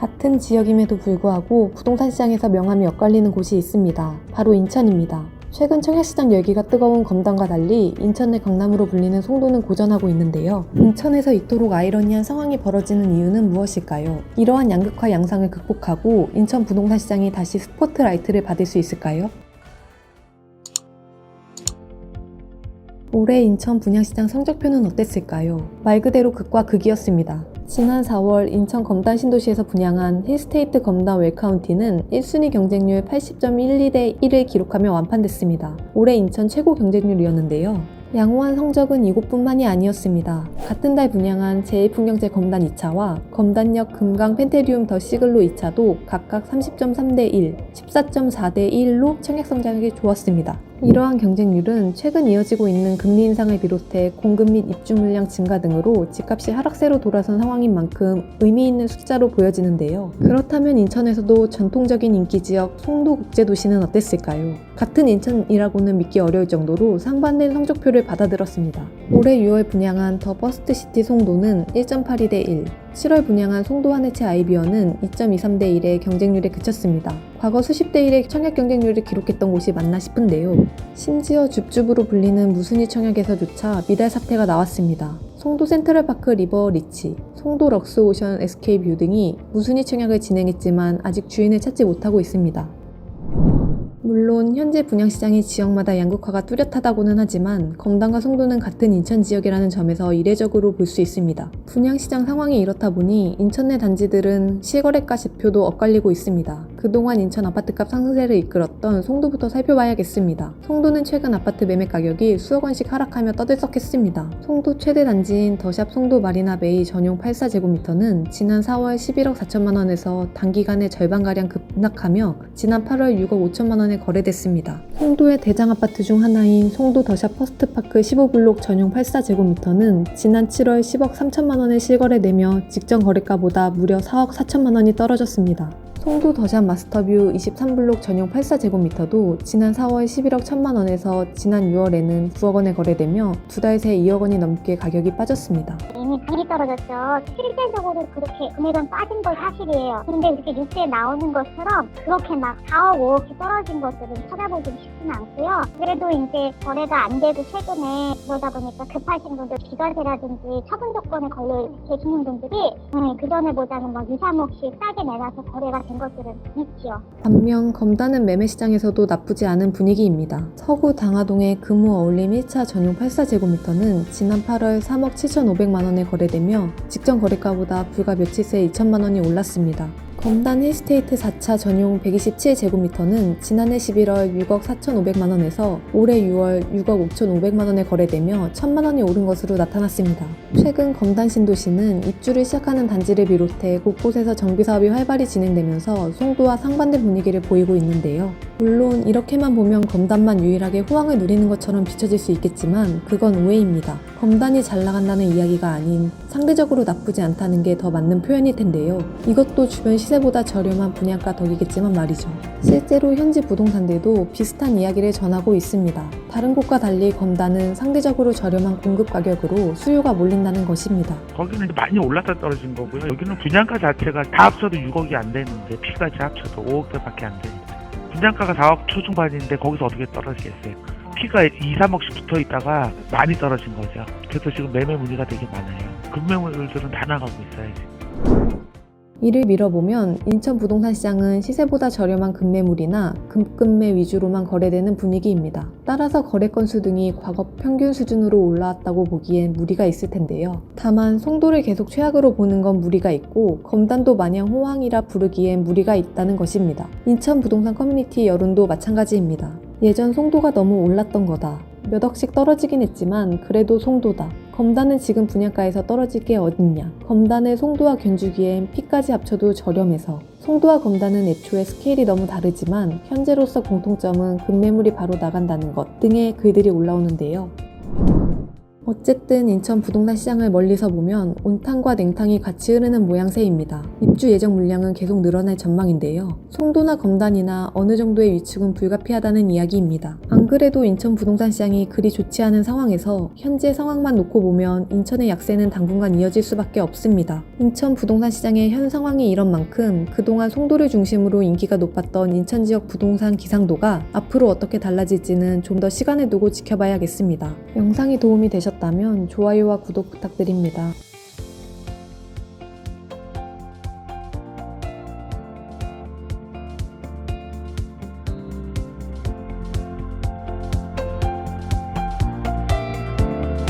같은 지역임에도 불구하고 부동산 시장에서 명암이 엇갈리는 곳이 있습니다. 바로 인천입니다. 최근 청약시장 열기가 뜨거운 검단과 달리 인천 내 강남으로 불리는 송도는 고전하고 있는데요. 인천에서 이토록 아이러니한 상황이 벌어지는 이유는 무엇일까요? 이러한 양극화 양상을 극복하고 인천 부동산 시장이 다시 스포트라이트를 받을 수 있을까요? 올해 인천 분양시장 성적표는 어땠을까요? 말 그대로 극과 극이었습니다. 지난 4월 인천 검단 신도시에서 분양한 힐스테이트 검단 웰카운티는 1순위 경쟁률 80.12대 1을 기록하며 완판됐습니다. 올해 인천 최고 경쟁률이었는데요. 양호한 성적은 이곳뿐만이 아니었습니다. 같은 달 분양한 제1풍경제 검단 2차와 검단역 금강 펜테리움 더 시글로 2차도 각각 30.3대 1, 14.4대 1로 청약 성장이 좋았습니다. 이러한 경쟁률은 최근 이어지고 있는 금리 인상을 비롯해 공급 및 입주 물량 증가 등으로 집값이 하락세로 돌아선 상황인 만큼 의미 있는 숫자로 보여지는데요. 그렇다면 인천에서도 전통적인 인기지역 송도 국제도시는 어땠을까요? 같은 인천이라고는 믿기 어려울 정도로 상반된 성적표를 받아들었습니다. 올해 6월 분양한 더 버스트시티 송도는 1.82대 1, 7월 분양한 송도 한해체 아이비어는 2.23대 1의 경쟁률에 그쳤습니다. 과거 수십 대 1의 청약 경쟁률을 기록했던 곳이 맞나 싶은데요. 심지어 줍줍으로 불리는 무순위 청약에서조차 미달 사태가 나왔습니다. 송도 센트럴파크 리버 리치, 송도 럭스 오션 SK 뷰 등이 무순위 청약을 진행했지만 아직 주인을 찾지 못하고 있습니다. 물론 현재 분양시장이 지역마다 양극화가 뚜렷하다고는 하지만 검단과 송도는 같은 인천 지역이라는 점에서 이례적으로 볼 수 있습니다. 분양시장 상황이 이렇다 보니 인천 내 단지들은 실거래가 지표도 엇갈리고 있습니다. 그동안 인천 아파트값 상승세를 이끌었던 송도부터 살펴봐야겠습니다. 송도는 최근 아파트 매매 가격이 수억 원씩 하락하며 떠들썩했습니다. 송도 최대 단지인 더샵 송도 마리나베이 전용 84제곱미터는 지난 4월 11억 4천만 원에서 단기간에 절반가량 급락하며 지난 8월 6억 5천만 원에 거래됐습니다. 송도의 대장 아파트 중 하나인 송도 더샵 퍼스트파크 15블록 전용 84제곱미터는 지난 7월 10억 3천만 원에 실거래되며 직전 거래가보다 무려 4억 4천만 원이 떨어졌습니다. 송도 더샵 마스터뷰 23블록 전용 84제곱미터도 지난 4월 11억 1천만 원에서 지난 6월에는 9억 원에 거래되며 두 달 새 2억 원이 넘게 가격이 빠졌습니다. 이미 많이 떨어졌죠. 실제적으로 그렇게 금액은 빠진 건 사실이에요. 근데 이렇게 뉴스에 나오는 것처럼 그렇게 막 4억, 5억이 떨어진 것들은 찾아보기 쉽지는 않고요. 그래도 이제 거래가 안 되고 최근에 그러다 보니까 급하신 분들 기간세라든지 처분 조건에 걸려 계시는 분들이 그 전에보다는 막 2, 3억씩 싸게 내놔서 거래가 된 것들은 있지요. 반면 검단은 매매 시장에서도 나쁘지 않은 분위기입니다. 서구 당하동의 금호 어울림 1차 전용 84제곱미터는 지난 8월 3억 7,500만 원에 거래되며 직전 거래가보다 불과 며칠 새 2천만 원이 올랐습니다. 검단 힐스테이트 4차 전용 127제곱미터는 지난해 11월 6억 4,500만 원에서 올해 6월 6억 5,500만 원에 거래되며 1천만 원이 오른 것으로 나타났습니다. 최근 검단 신도시는 입주를 시작하는 단지를 비롯해 곳곳에서 정비사업이 활발히 진행되면서 송도와 상반된 분위기를 보이고 있는데요. 물론 이렇게만 보면 검단만 유일하게 호황을 누리는 것처럼 비춰질 수 있겠지만 그건 오해입니다. 검단이 잘 나간다는 이야기가 아닌 상대적으로 나쁘지 않다는 게 더 맞는 표현일 텐데요. 이것도 주변 시세보다 저렴한 분양가 덕이겠지만 말이죠. 실제로 현지 부동산들도 비슷한 이야기를 전하고 있습니다. 다른 곳과 달리 검단은 상대적으로 저렴한 공급 가격으로 수요가 몰린다는 것입니다. 거기는 이제 많이 올랐다 떨어진 거고요. 여기는 분양가 자체가 다 합쳐도 6억이 안 되는데 피까지 합쳐도 5억대밖에 안 됩니다. 분양가가 4억 초중반인데 거기서 어떻게 떨어지겠어요? 피가 2, 3억씩 붙어 있다가 많이 떨어진 거죠. 그래서 지금 매매 문의가 되게 많아요. 급매물들은 다 나가고 있어요. 이를 밀어보면 인천 부동산 시장은 시세보다 저렴한 급매물이나 급급매 위주로만 거래되는 분위기입니다. 따라서 거래 건수 등이 과거 평균 수준으로 올라왔다고 보기엔 무리가 있을 텐데요. 다만 송도를 계속 최악으로 보는 건 무리가 있고 검단도 마냥 호황이라 부르기엔 무리가 있다는 것입니다. 인천 부동산 커뮤니티 여론도 마찬가지입니다. 예전 송도가 너무 올랐던 거다. 몇 억씩 떨어지긴 했지만 그래도 송도다. 검단은 지금 분양가에서 떨어질 게 어딨냐. 검단을 송도와 견주기엔 피까지 합쳐도 저렴해서. 송도와 검단은 애초에 스케일이 너무 다르지만 현재로서 공통점은 급매물이 바로 나간다는 것 등의 글들이 올라오는데요. 어쨌든 인천 부동산 시장을 멀리서 보면 온탕과 냉탕이 같이 흐르는 모양새입니다. 입주 예정 물량은 계속 늘어날 전망인데요. 송도나 검단이나 어느 정도의 위축은 불가피하다는 이야기입니다. 안 그래도 인천 부동산 시장이 그리 좋지 않은 상황에서 현재 상황만 놓고 보면 인천의 약세는 당분간 이어질 수밖에 없습니다. 인천 부동산 시장의 현 상황이 이런 만큼 그동안 송도를 중심으로 인기가 높았던 인천 지역 부동산 기상도가 앞으로 어떻게 달라질지는 좀 더 시간을 두고 지켜봐야겠습니다. 영상이 도움이 되셨다면 좋아요와 구독 부탁드립니다.